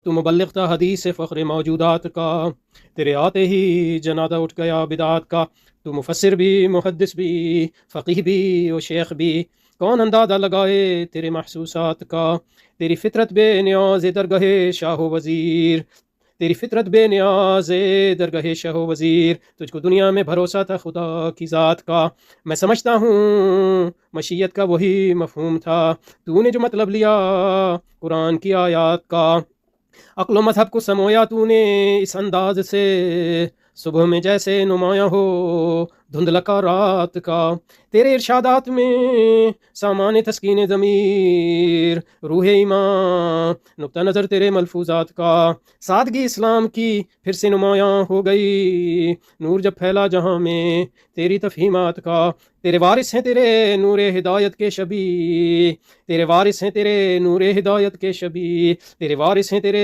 تو مبلغ تھا حدیث سے فخر موجودات کا، تیرے آتے ہی جنازہ اٹھ گیا بدعات کا۔ تو مفسر بھی، محدث بھی، فقیہ بھی و شیخ بھی، کون اندازہ لگائے تیرے محسوسات کا۔ تیری فطرت بے نیاز درگاہ شاہ و وزیر، تیری فطرت بے نیاز درگاہ شاہ و وزیر، تجھ کو دنیا میں بھروسہ تھا خدا کی ذات کا۔ میں سمجھتا ہوں مشیت کا وہی مفہوم تھا، تو نے جو مطلب لیا قرآن کی آیات کا۔ عقل و مذہب کو سمویا تو نے اس انداز سے، صبح میں جیسے نمایاں ہو دھندلکا رات کا۔ تیرے ارشادات میں سامان تسکین ضمیر، روح ایمان نقطہ نظر تیرے ملفوظات کا۔ سادگی اسلام کی پھر سے نمایاں ہو گئی، نور جب پھیلا جہاں میں تیری تفہیمات کا۔ تیرے وارث ہیں تیرے نور ہدایت کے شبی، تیرے وارث ہیں تیرے نور ہدایت کے شبی، تیرے وارث ہیں تیرے